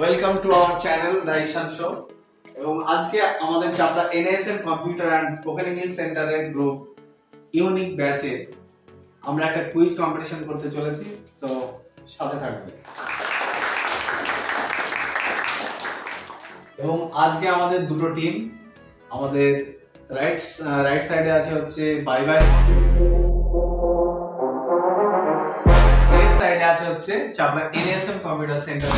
Welcome to our channel the Ishan show. এবং আজকে আমাদের Chapra NSM computer and spoken English সেন্টারের গ্রুপ ইউনিক ব্যাচে আমরা একটা কুইজ কম্পিটিশন করতে চলেছি, সো সাথে থাকবে। এবং আজকে আমাদের দুটো টিম, আমাদের রাইট সাইডে আছে হচ্ছে বাই বাই, লেফট সাইডে আছে হচ্ছে চাপড়া এনএসএম কম্পিউটার সেন্টার।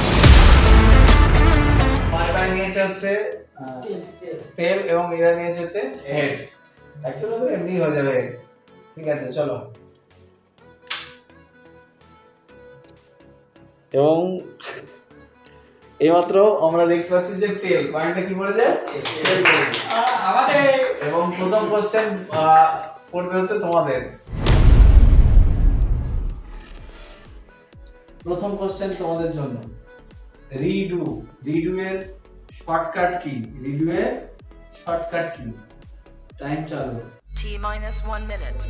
বাই বাই নিয়েছে হচ্ছে স্টেল এবং এরা নিয়েছে হচ্ছে হেড। অ্যাকচুয়ালি তো এমনি হয়ে যাবে, ঠিক আছে চলো। এবং এইমাত্র আমরা দেখতে পাচ্ছি যে ফেল, পয়েন্টটা কি পড়েছে? আমাদের। এবং প্রথম কোশ্চেন পড়বে হচ্ছে তোমাদের। প্রথম কোশ্চেন তোমাদের জন্য, রিডু এর শর্টকাট কি? রিডু এর শর্টকাট কি? টাইম চালু। T-1 minute.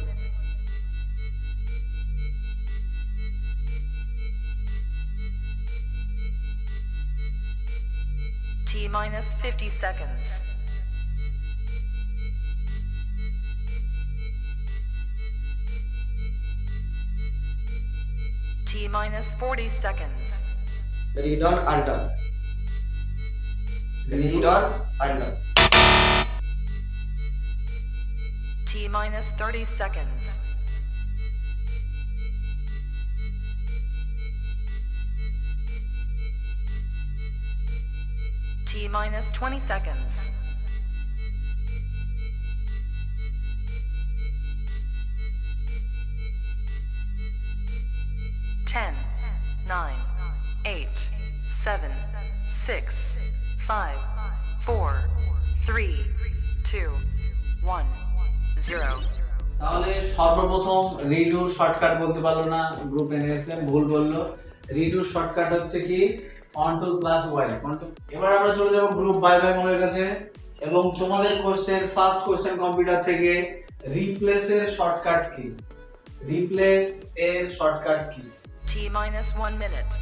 T-50 seconds. T-40 seconds. Read on undone. Read on undone. T-30 seconds. T-20 seconds. Ten, 9, 8, 7, 6, 5, 4, 3, 2, 1, 0. তাহলে সর্বপ্রথম রিডুর শর্টকাট বলতে পারলো না গ্রুপ এনএসএম, ভুল বললো। রিডুর শর্টকাট হচ্ছে কি কন্ট্রোল প্লাস ওয়াই। এবার আমরা চলে যাব গ্রুপ বাই বাই মনের কাছে। এবং তোমাদের কোশ্চেন, ফার্স্ট কোশ্চেন কম্পিউটার থেকে, রিপ্লেস এর শর্টকাট কি? রিপ্লেস এর shortcut key? T-1 minute.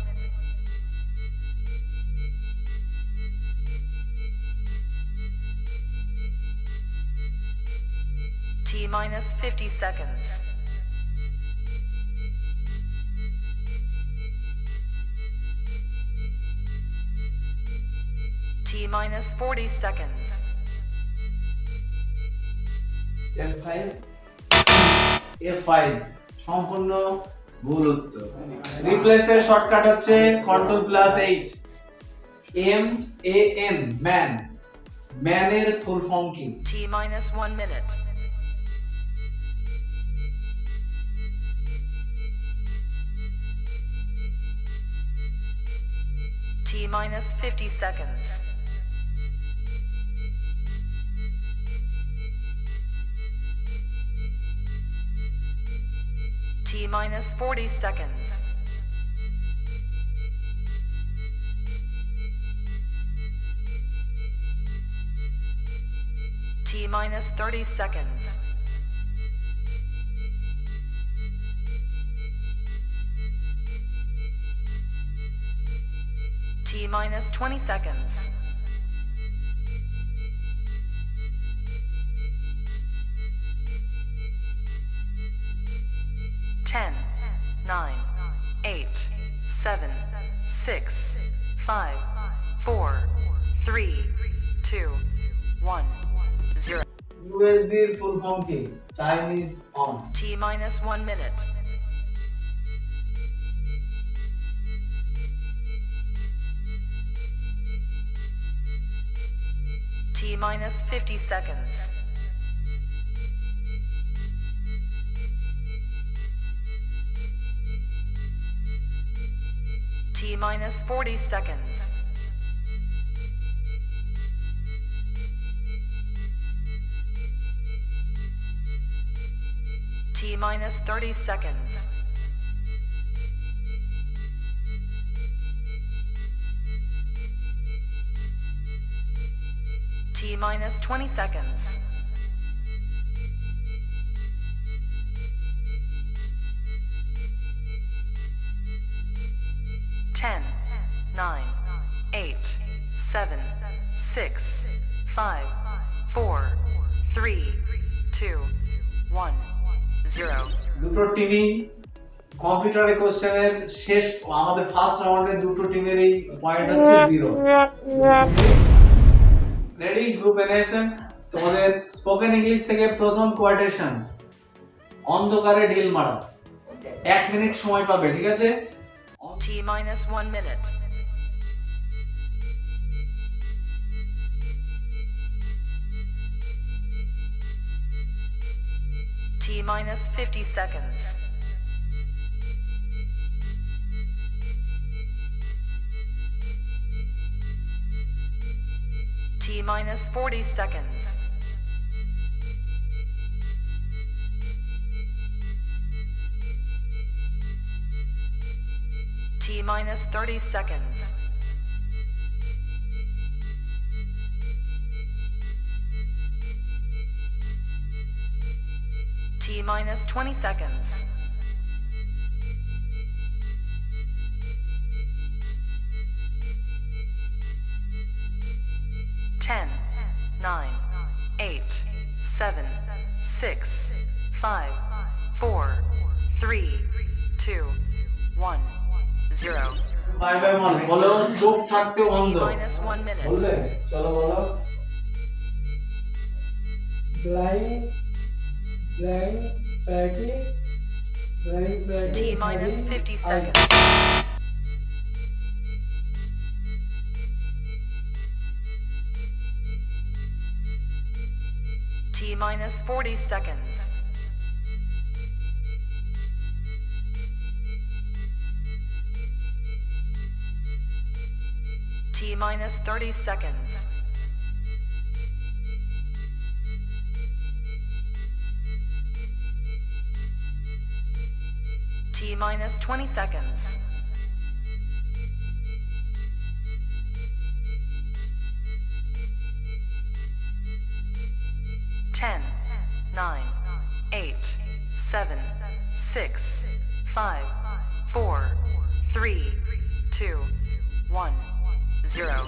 T-50 seconds. T-40 seconds. F5 সম্পূর্ণ ভুল উত্তর। রিপ্লেস এর শর্টকাট হচ্ছে control plus H. MAN man, ম্যানের ফুল ফর্ম কি? T-1 minute. T-50 seconds. T-40 seconds. T-30 seconds. T-20 seconds. Ten, 9, 8, 7, 6, 5, 4, 3, 2, 1, 0. USB এর full form কি? Time is on. T-1 minute. T-50 seconds. T-40 seconds. T-30 seconds. T-20 seconds. 10, 9, 8, 7, 6, 5, 4, 3, 2, 1, 0. দুটো টিমই কম্পিউটারে কোশ্চেনের শেষ আমাদের first রাউন্ডে দুটো টিমেরই পয়েন্ট হচ্ছে 0। রেডি গ্রুপ এনএসএম, তোমাদের স্পোকেন ইংলিশ থেকে প্রথম কোয়াটেশন, অন্ধকারে ঢিল মারা। 1 মিনিট সময় পাবে, ঠিক আছে? T minus 1 minute. T minus 50 seconds. T minus 40 seconds. T minus 30 seconds. T minus 20 seconds. Ten, 9, 8, 7, 6, 5, 4, 3, 2, 1, 0. Bye bye মন বলো, চোখ থাকতে T অন্ধ। minus 1 minute. বলবে? চলো বলো। blind, practice, T minus 50 I- seconds. T minus 40 seconds. T minus 30 seconds. T minus 20 seconds. Ten, 9, 8, 7, 6, 5, 4, 3, 2, 1, 0.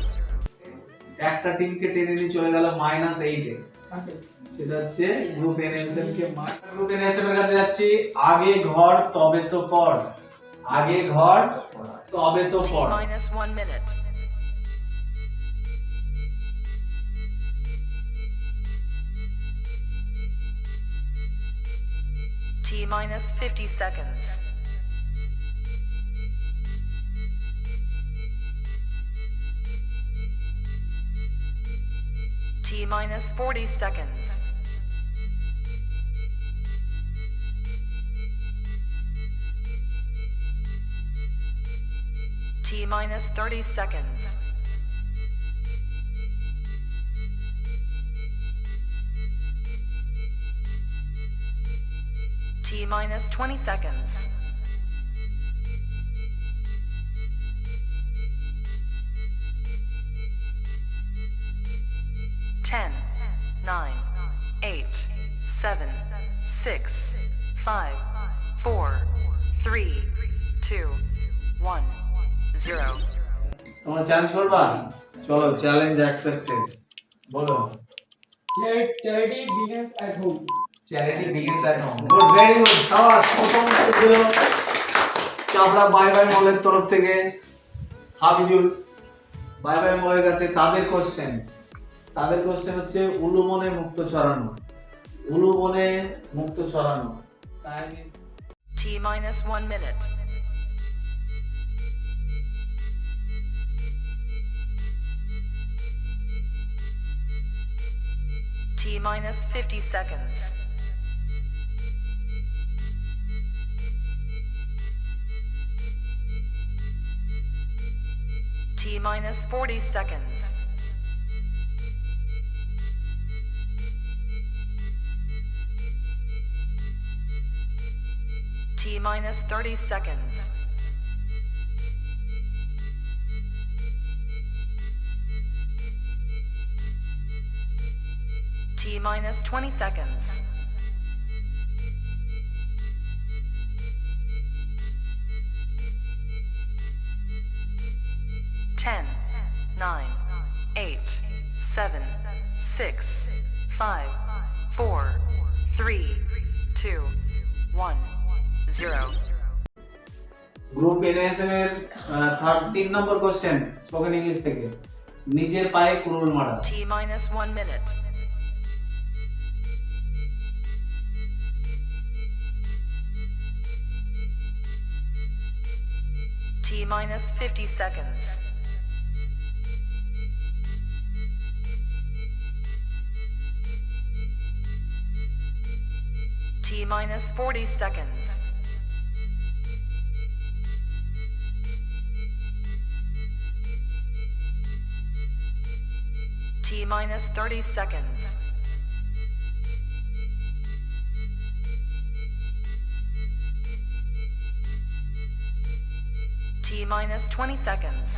একটা টিমকে টেনে নিয়ে চলে গেল -8 এ। আছে। সেটা হচ্ছে গ্রুপ এনএসএম কে গ্রুপ এনএসএম এর কাছে যাচ্ছি। আগে ঘর তবে তো পর, আগে ঘর তবে তো T পর। minus 1 minute. T minus 50 seconds. T minus 40 seconds. T minus 30 seconds. T minus 20 seconds. Ten, 9, 8, 7, 6, 5, 4, 3, 2, 1, 0. তোমরা চ্যালেঞ্জ করবা? চলো চ্যালেঞ্জ অ্যাকসেপ্টেড। বলো। Charity begins at home. Charity begins at home. Good, very good. সাবাস। প্রথম ছিল চাপড়া বাই বাই মলের তরফ থেকে হাবিজুল বাই বাই মলের কাছে তাদের কোশ্চেন হচ্ছে উলুবনে মুক্ত ছড়ানো। উলুবনে মুক্ত ছড়ানো। T minus 1 minute. T minus 50 seconds. T minus 40 seconds. T minus 30 seconds. T minus 20 seconds. T 6, 5, 4, 3, 2, 1, 0. Group NSM এর 3 নম্বর কোশ্চেন স্পোকেন ইংলিশ থেকে নিজের পায়ে কুড়ুল মারা। T minus 1 minute. T minus 50 seconds. T minus 40 seconds. T minus 30 seconds. T minus 20 seconds.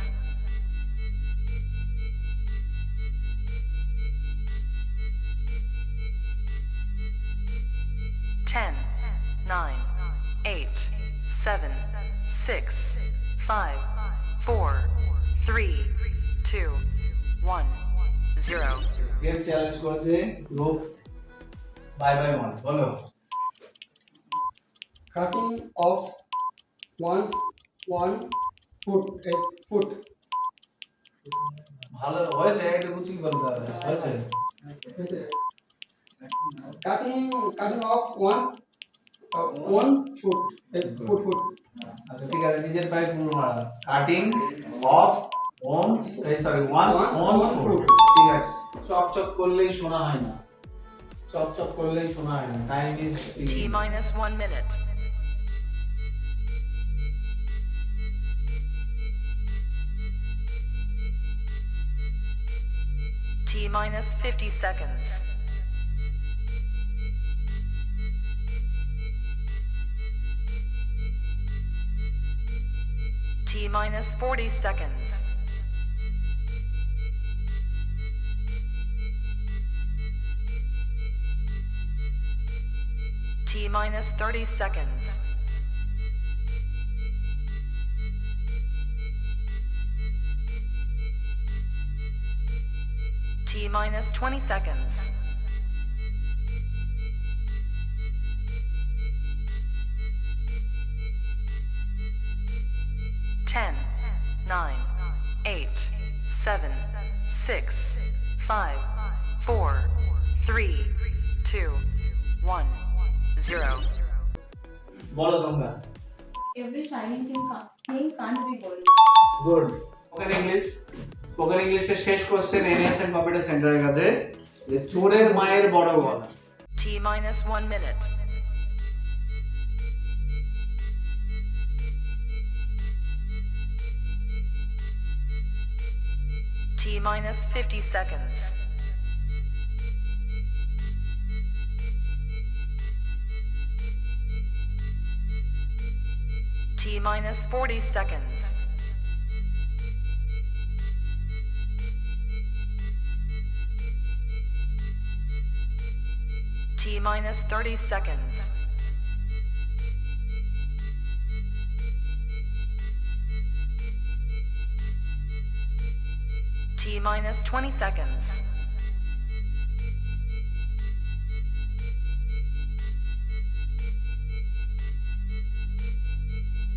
Ten, 9, 8, 7, 6, 5, 4, 3, 2, 1, 0. Game challenge করেছে group by bye মল। বলো Cutting off one's one foot. Foot. ভালো হয়েছে, একটু গুছিয়ে বলতে হবে। হয়েছে Cutting off one's one foot. Foot. আচ্ছা ঠিক আছে, নিজের পায়ে কুড়ুল মারা। Cutting off ones one's own foot. ঠিক আছে, চপ করলেই শোনা হয় না, চপ করলেই শোনা হয় না। Time is T minus 1 minute. T minus 50 seconds. T minus 40 seconds. T minus 30 seconds. T minus 20 seconds. Ten, 9, 8, 7, 6, 5, 4, 3, 2, 1, 0. বলো তোমরা। Every shining thing can't be gold. Good. Spoken ইংলিশের শেষ কোশ্চেন এনএসএম কম্পিউটার সেন্টারের কাছে, যে চোরের মায়ের বড় গলা। T minus 1 minute. T minus 50 seconds. T minus 40 seconds. T minus 30 seconds. T minus 20 seconds.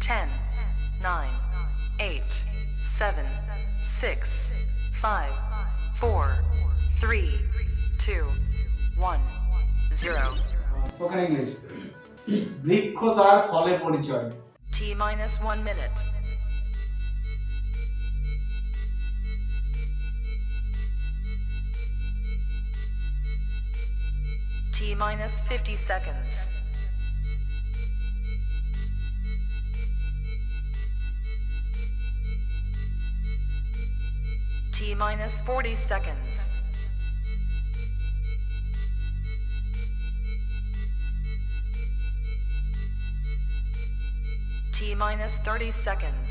Ten, 9, 8, 7, 6, 5, 4, 3, 2, 1, 0. Spoken English বৃক্ষ তার ফলে পরিচয়। T minus 1 minute. T minus 50 seconds. T minus 40 seconds. T minus 30 seconds.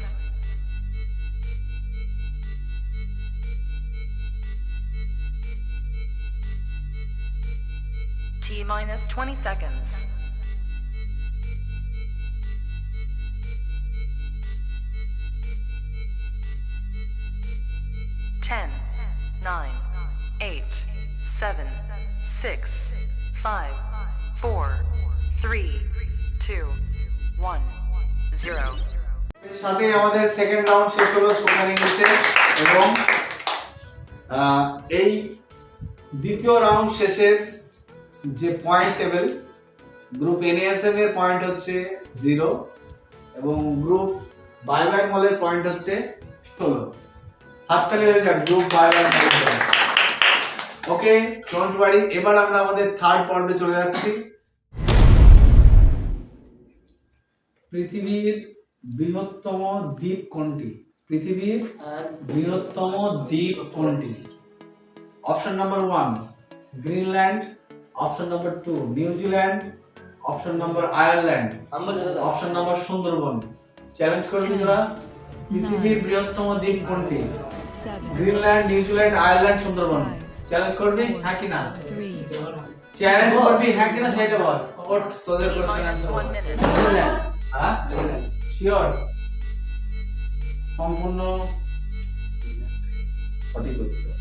T minus 20 seconds. Ten, 9, 8, 7, 5, 4, 3, 2, 1, 0. এর সাথে আমাদের second round শেষ হলো spoken ইংলিশে এবং এই দ্বিতীয় রাউন্ড শেষের যে পয়েন্ট টেবিল গ্রুপ এনএএসএম এর পয়েন্ট হচ্ছে 0 এবং গ্রুপ বাই বাই মলের পয়েন্ট হচ্ছে 16। হাততালি হয়ে যাক group by bye mall. Okay, don't worry, এবার আমরা আমাদের থার্ড পর্বে চলে যাচ্ছি। পৃথিবীর বৃহত্তম দ্বীপ কোনটি? পৃথিবীর বৃহত্তম দ্বীপ কোনটি? Option number 1 Greenland, option number 2 New Zealand, option number Ireland, option number Sundarban. Challenge করবি তোরা? পৃথিবীর বৃহত্তম দ্বীপ কোনটি? Greenland, New Zealand, Ireland, Sundarban. Challenge করবি হ্যাঁ কি না? চ্যালেঞ্জ করবি হ্যাঁ কি না সেটা বল। ওঠ, তোদের কোশ্চেন আনসার বল। 1 minute. হ্যাঁ শিওর? সম্পূর্ণ সঠিক উত্তর।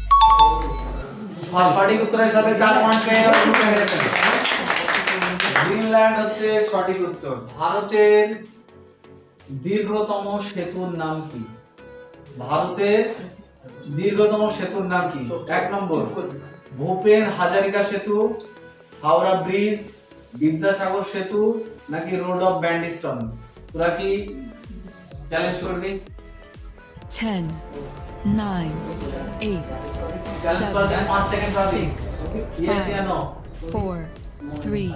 সঠিক উত্তরের সাথে 4 পয়েন্ট পেয়ে গেছেন। গ্রিনল্যান্ড হচ্ছে সঠিক উত্তর। ভারতের দীর্ঘতম সেতুর নাম কি? ভারতের দীর্ঘতম সেতুর নাম কি? 1 নম্বর ভূপেন হাজারিকা সেতু, হাওড়া ব্রিজ, বিদ্যাসাগর সেতু নাকি রোড অফ ব্যান্ডিস্টন। তোরা কি চ্যালেঞ্জ করবি? 10, 9, 8, চ্যালেঞ্জ করার জন্য 5 সেকেন্ড 7, পাবি। 6, ইয়েস ইয়া নো? 4, 3,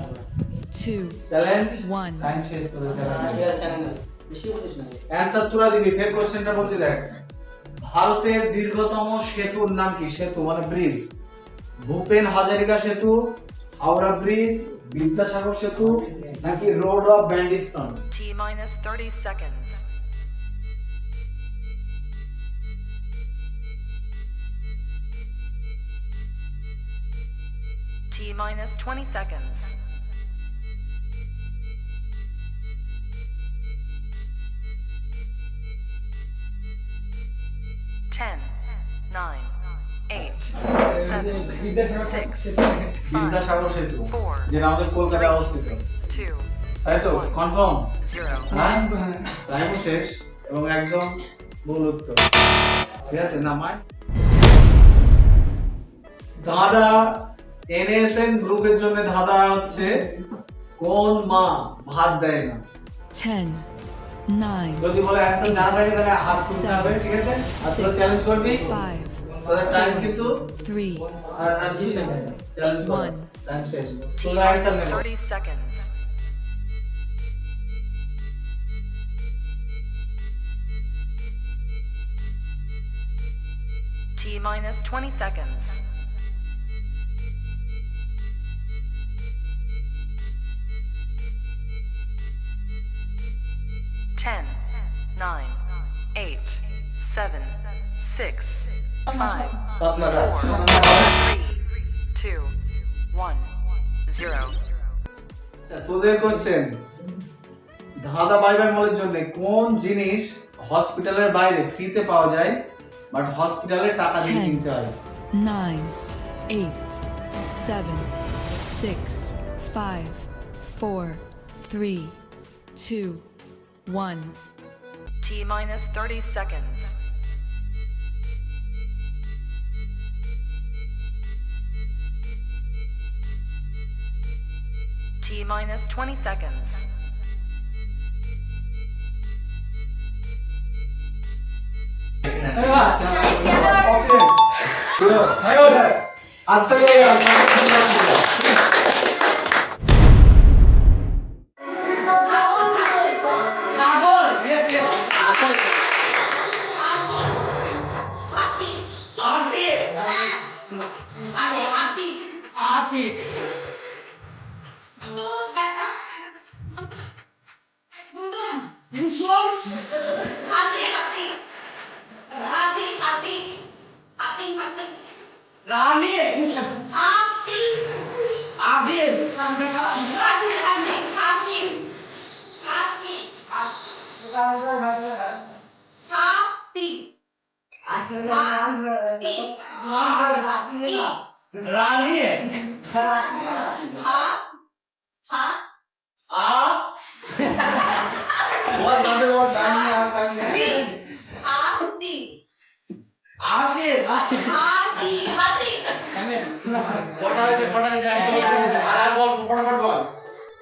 2, চ্যালেঞ্জ 1. টাইম শেষ করে চ্যালেঞ্জ অ্যানসার তোরা দিবি। ফের কোশ্চেনটা বলছি দেখ। ভারতের দীর্ঘতম সেতুর নাম কি? সেতু মানে ব্রিজ। ভূপেন হাজারিকা সেতু, হাওড়া ব্রিজ, বিদ্যাসাগর সেতু নাকি road of ব্যান্ডিস্টন। T minus 30 seconds. T minus 20 seconds. Ten, 9, 8, 7, 6, Vidyasagar সেতু 4, যেটা আমাদের কলকাতায় অবস্থিত, 2, তাই তো? কনফার্ম? 0. হ্যাঁ, টাইমও শেষ এবং একদম ভুল উত্তর। ঠিক আছে, নামায়। ধাঁধা এনএসএন গ্রুপের জন্য ধাঁধা হচ্ছে কোন মা ভাত দেয় না? 10, 9, যদি বলে অ্যানসার জানা থাকে তাহলে হাত তুলতে হবে, ঠিক আছে? আর তোরা চ্যালেঞ্জ করবি। 5, তোদের টাইম কিন্তু 3, আর 2 সেকেন্ড চ্যালেঞ্জ কর। One. টাইম শেষ। T তোরা অ্যানসার minus নেব। 30 seconds. T minus 20 seconds. Ten, 9, 8, 7, 6, 5, 4, 3, 2, 1, 0. তোদের কোশ্চেন, ধাঁধা বাই বাই মলের জন্য কোন জিনিস হসপিটালের বাইরে ফ্রিতে পাওয়া যায় বাট হসপিটালে টাকা দিয়ে 10, কিনতে হয়? 9, 8, 7, 6, 5, 4, 3, 2, 1. T minus 30 seconds. T minus 20 seconds.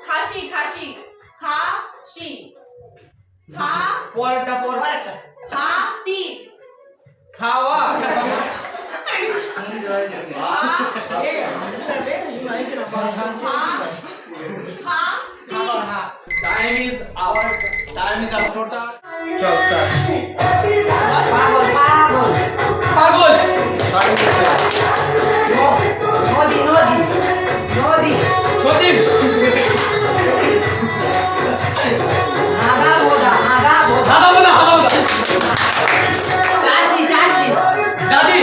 খাসি খাসি খাসি খা পরেরটা হাতি খাওয়া Time is our total. পাগল সতীন হাদা বোধা দাদি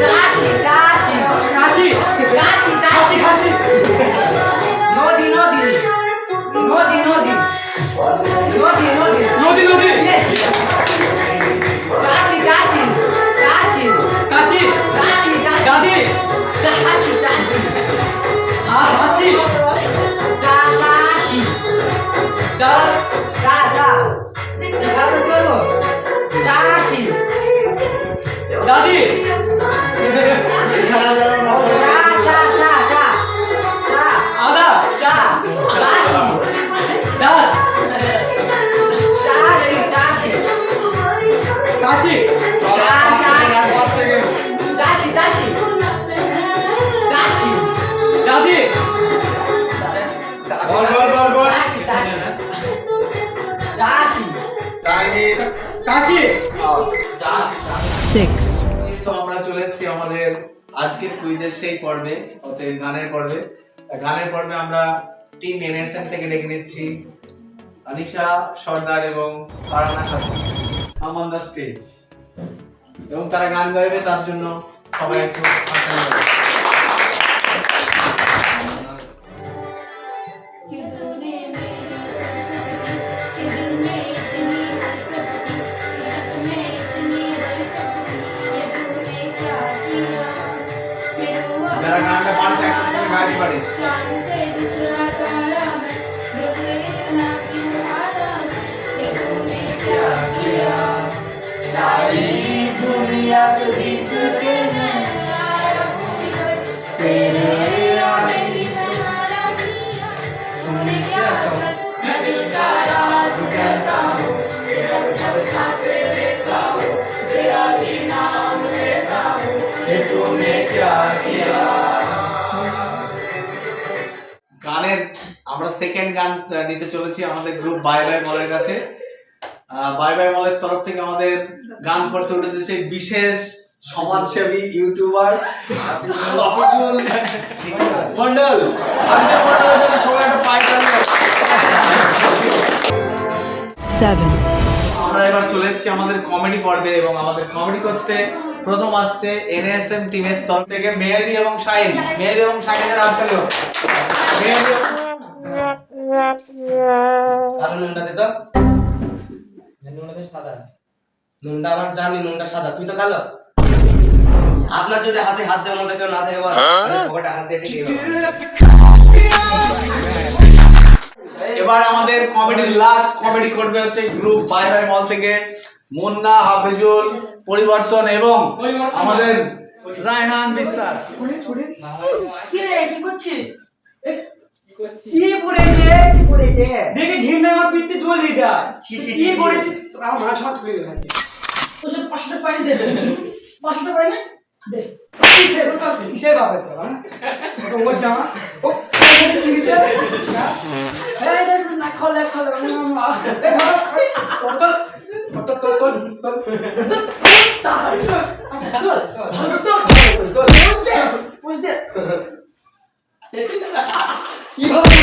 কাশি খাসি নদী কাচি দাদি আর হাসি দাদি আদা দাঁত কাশি দাদি কাশি 6, তো আমরা চলে এসেছি আমাদের আজকের কুইজের সেই পর্বে, অর্থাৎ গানের পর্বে। গানের পর্বে আমরা টিম এনএসএম থেকে ডেকে নিচ্ছি আনিশা সর্দার এবং Farhana Khatun on the stage, এবং তারা গান গাইবে। তার জন্য সবাই একটু হাততালি দাও। যারা গানটা পারছে একসাথে তুমি গাইতে পারিস। গানের আমরা সেকেন্ড গান নিতে চলেছি আমাদের গ্রুপ বাই বাই মলের কাছে। বাই বাই মলের তরফ থেকে আমাদের গান করতে উঠেছে সেই বিশেষ সমাজসেবী ইউটিউবার আপিজুল মন্ডল। আপিজুল মন্ডলের জন্য সবাই একটা পাই তালি। 7, আমরা এবার চলে এসেছি আমাদের কমেডি পর্বে, এবং আমাদের কমেডি করতে প্রথম আসছে এনএসএম টিমের তরফ থেকে মেহেদি এবং শাহিন। মেহেদি এবং শাহিনের হাত তালি হোক। মেহেদি কালো নুনটা দে তো। নুনটা আমার জানি, নুনটা সাদা, তুই তো কালো। আপনার যদি হাতে হাত দেওয়ার মতো কেউ না থাকে বল, পকেটে হাত দিয়ে টিকে দাও। এবার আমাদের কমেডির লাস্ট কমেডি করবে হচ্ছে গ্রুপ বাই বাই মল থেকে মুন্না, হাফিজুল, পরিবর্তন এবং আমাদের রায়হান বিশ্বাস। কি করছিস? দেখে ঘৃণা আমার পিত্তে জ্বলে যায়। ছি, ছি, কি ছি, ছি। করেছিস আমার মাছ হাত তুলে থাকে। তোর সাথে 500 টাকা পানি দে। 500 টাকা পানি দে। কিসের বাপের তো হ্যাঁ? ওর জামা ও কি দিচ্ছে? এই দেখ না খোলে মামা। এই কত বুঝতে কিভাবে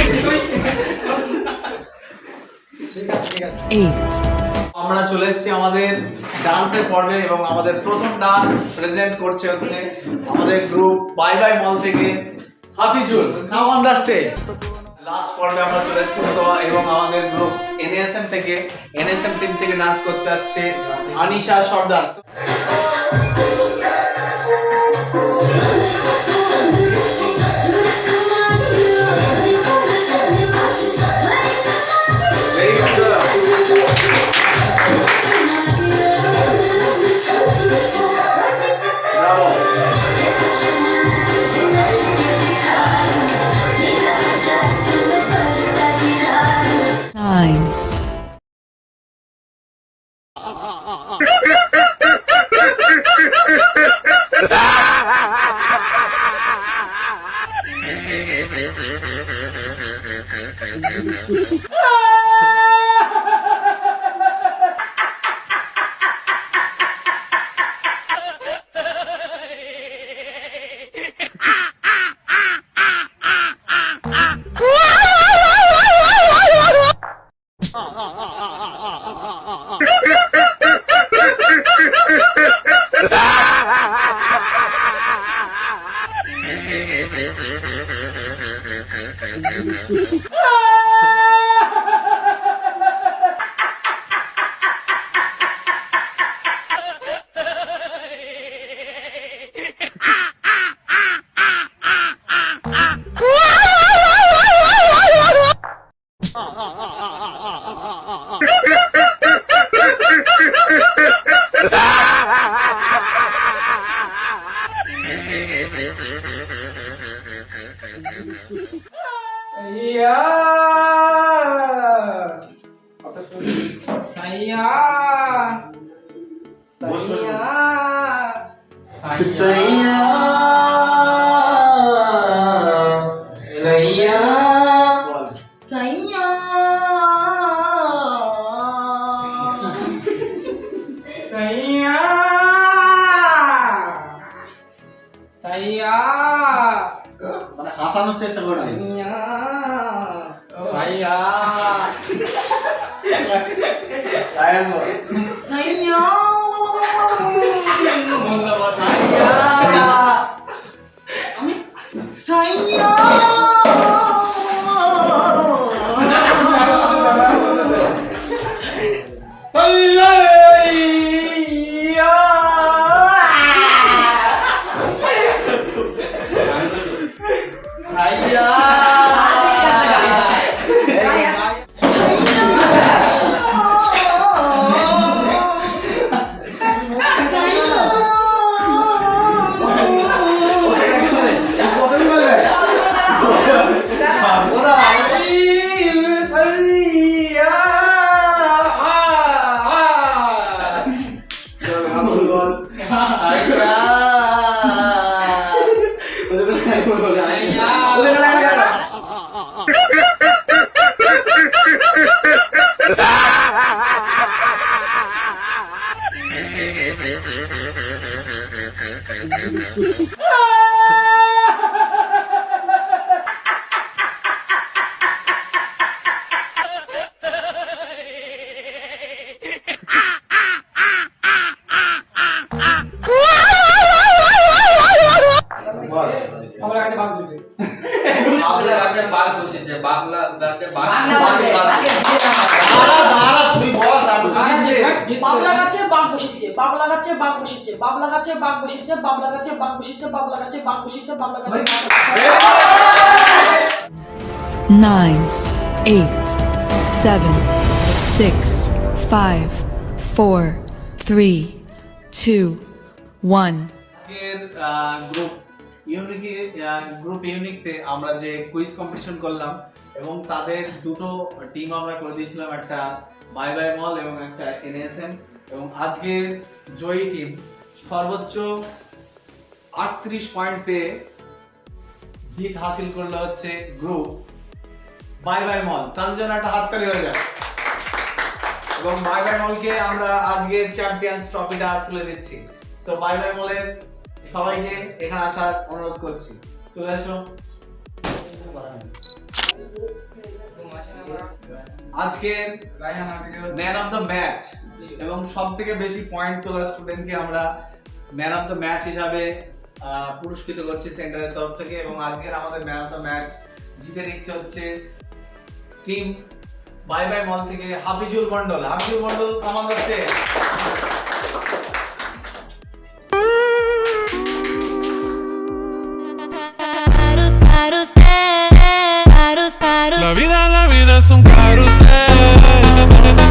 8, আমরা চলে এসেছি আমাদের ডান্সের পর্বে, এবং আমাদের প্রথম ডান্স প্রেজেন্ট করছে হচ্ছে আমাদের গ্রুপ বাই বাই মল থেকে Hafizul. Come on the stage. Last পর্বে আমরা চলে এসেছি তো, এবং আমাদের গ্রুপ এনএসএম টিম থেকে ডান্স করতে আসছে আনিশা সর্দার। মানে হাসানোর চেষ্টা করবে বাবলা গাছে বাঘ বসেছে, বাবলা গাছে বাঘ বসেছে, বাবলা গাছে বাঘ বসেছে, বাবলা গাছে বাঘ বসেছে, বাবলা গাছে বাঘ বসেছে, বাবলা গাছে 9, 8, 7, 6, 5, 4, 3, 2, 1. গ্রুপ ইউনিকতে আমরা যে কুইজ কম্পিটিশন করলাম এবং তাদের দুটো টিম আমরা করে দিয়েছিলাম, একটা বাই বাই মল এবং একটা এনএসএম, এবং আজকের জয়ী টিম সর্বোচ্চ 38 পয়েন্ট পেয়ে জিত হাসিল করলো হচ্ছে গ্রুপ বাই বাই মল। তাদের জন্য একটা হাততালি হয়ে যায় এবং বাই বাই মলকে আমরা আজকের চ্যাম্পিয়ন্স ট্রফিটা তুলে দিচ্ছি। সো বাই বাই মলের সবাইকে এখানে আসার অনুরোধ করছি, চলে আসো। আজকে ম্যান অফ দ্য ম্যাচ এবং সব থেকে বেশি পয়েন্ট তোলা স্টুডেন্টকে আমরা ম্যান অফ দ্য ম্যাচ হিসাবে পুরস্কৃত করছি সেন্টারের তরফ থেকে। এবং আজকের আমাদের ম্যান অফ দ্য ম্যাচ জিতে নিচ্ছে হচ্ছে টিম বাই বাই মল থেকে হাফিজুল মন্ডল। হাফিজুল মন্ডল কামান হচ্ছে। La vida es un carrusel.